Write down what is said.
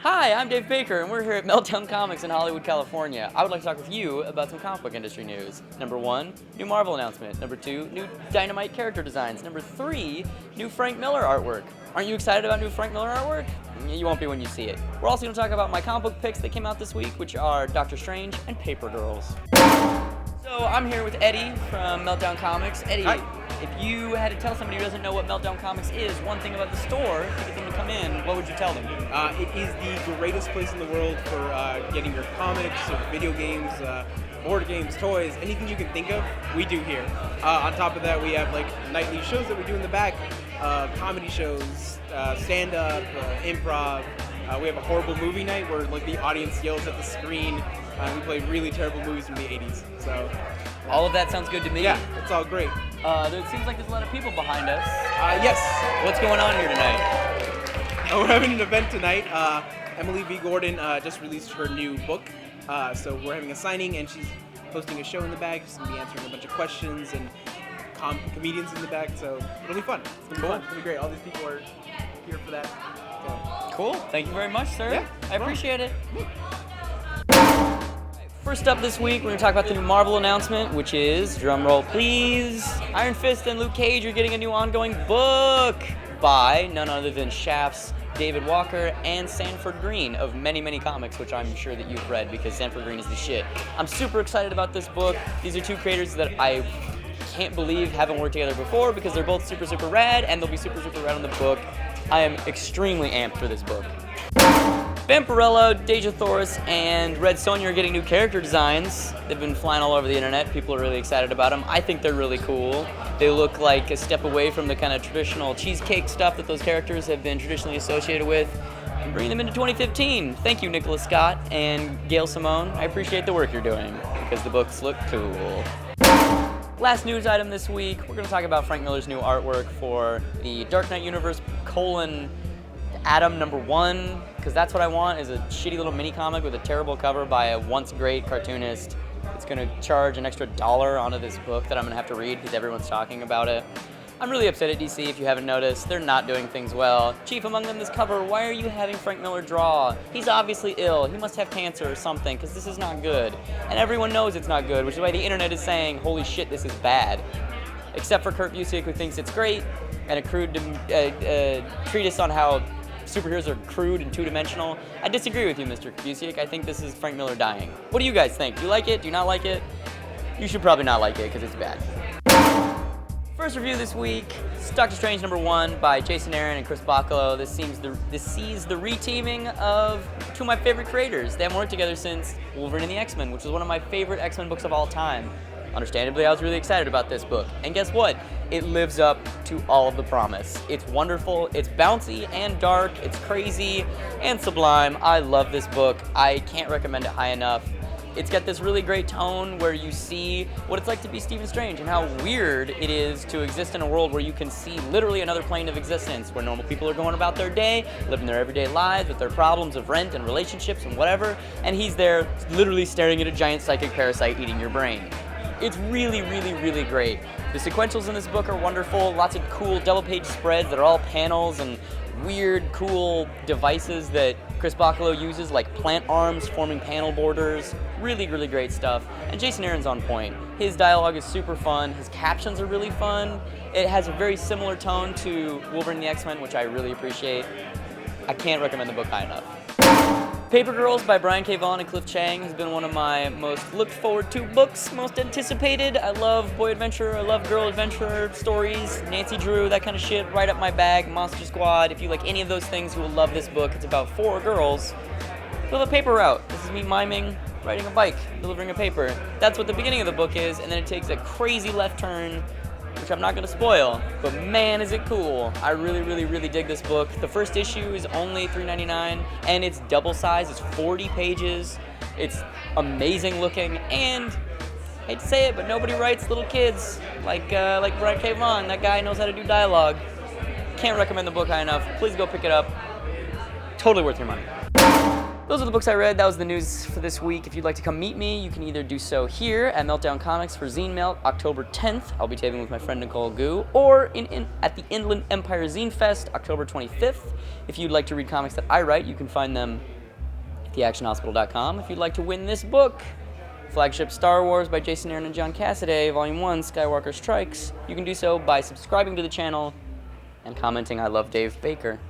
Hi, I'm Dave Baker, and we're here at Meltdown Comics in Hollywood, California. I would like to talk with you about some comic book industry news. Number 1, new Marvel announcement. Number 2, new Dynamite character designs. Number 3, new Frank Miller artwork. Aren't you excited about new Frank Miller artwork? You won't be when you see it. We're also going to talk about my comic book picks that came out this week, which are Doctor Strange and Papergirls. So I'm here with Eddie from Meltdown Comics. Eddie, Hi. if you had to tell somebody who doesn't know what Meltdown Comics is, one thing about the store to get them to come in, what would you tell them? It is the greatest place in the world for getting your comics, or video games, board games, toys, anything you can think of, we do here. On top of that, we have like nightly shows that we do in the back, comedy shows, stand-up, improv. We have a horrible movie night where like the audience yells at the screen. We play really terrible movies from the 80s. So All of that sounds good to me. yeah, it's all great. It seems like there's a lot of people behind us. Yes. What's going on here tonight? We're having an event tonight. Emily V. Gordon just released her new book. So we're having a signing, and she's hosting a show in the back. She's going to be answering a bunch of questions, and comedians in the back. So it'll be fun. It's going to be Cool. fun. It's going to be great. All these people are here for that. So. Cool. Thank you very much, sir. Yeah, I appreciate it. First up this week, we're going to talk about the new Marvel announcement, which is, drumroll please, Iron Fist and Luke Cage are getting a new ongoing book by none other than Shaft's David Walker and Sanford Green of many, many comics, which I'm sure that you've read because Sanford Green is the shit. I'm super excited about this book. These are two creators that I can't believe haven't worked together before because they're both super, super rad, and they'll be super, super rad on the book. I am extremely amped for this book. Vampirella, Deja Thoris, and Red Sonja are getting new character designs. They've been flying all over the internet. People are really excited about them. I think they're really cool. They look like a step away from the kind of traditional cheesecake stuff that those characters have been traditionally associated with, and bringing them into 2015. Thank you, Nicholas Scott and Gail Simone. I appreciate the work you're doing because the books look cool. Last news item this week, we're going to talk about Frank Miller's new artwork for the Dark Knight Universe : Adam #1, because that's what I want, is a shitty little mini comic with a terrible cover by a once great cartoonist. It's going to charge an extra $1 onto this book that I'm going to have to read because everyone's talking about it. I'm really upset at DC, if you haven't noticed. They're not doing things well. Chief among them, this cover. Why are you having Frank Miller draw? He's obviously ill. He must have cancer or something, because this is not good. And everyone knows it's not good, which is why the internet is saying, holy shit, this is bad. Except for Kurt Busiek, who thinks it's great, and a crude treatise on how superheroes are crude and two-dimensional. I disagree with you, Mr. Busiek. I think this is Frank Miller dying. What do you guys think? Do you like it? Do you not like it? You should probably not like it, because it's bad. First review this week, Doctor Strange #1 by Jason Aaron and Chris Bachalo. This sees the re-teaming of two of my favorite creators. They haven't worked together since Wolverine and the X-Men, which was one of my favorite X-Men books of all time. Understandably, I was really excited about this book. And guess what? It lives up to all of the promise. It's wonderful, it's bouncy and dark, it's crazy and sublime. I love this book. I can't recommend it high enough. It's got this really great tone where you see what it's like to be Stephen Strange and how weird it is to exist in a world where you can see literally another plane of existence, where normal people are going about their day, living their everyday lives with their problems of rent and relationships and whatever, and he's there literally staring at a giant psychic parasite eating your brain. It's really, really, really great. The sequentials in this book are wonderful, lots of cool double-page spreads that are all panels and weird, cool devices that Chris Bachalo uses, like plant arms forming panel borders. Really, really great stuff. And Jason Aaron's on point. His dialogue is super fun. His captions are really fun. It has a very similar tone to Wolverine and the X-Men, which I really appreciate. I can't recommend the book high enough. Papergirls by Brian K. Vaughan and Cliff Chang has been one of my most looked forward to books, most anticipated. I love boy adventure, I love girl adventure stories, Nancy Drew, that kind of shit, right up my bag, Monster Squad. If you like any of those things, you will love this book. It's about 4 girls who have a paper route. This is me miming riding a bike, delivering a paper. That's what the beginning of the book is, and then it takes a crazy left turn, which I'm not going to spoil, but man is it cool. I really, really, really dig this book. The first issue is only $3.99, and it's double size. It's 40 pages. It's amazing looking, and I hate to say it, but nobody writes little kids like Brian K. Vaughan. That guy knows how to do dialogue. Can't recommend the book high enough. Please go pick it up. Totally worth your money. Those are the books I read. That was the news for this week. If you'd like to come meet me, you can either do so here at Meltdown Comics for Zine Melt, October 10th. I'll be taping with my friend Nicole Gu. Or at the Inland Empire Zine Fest, October 25th. If you'd like to read comics that I write, you can find them theactionhospital.com. If you'd like to win this book, Flagship Star Wars by Jason Aaron and John Cassaday, Volume 1, Skywalker Strikes, you can do so by subscribing to the channel and commenting, "I love Dave Baker."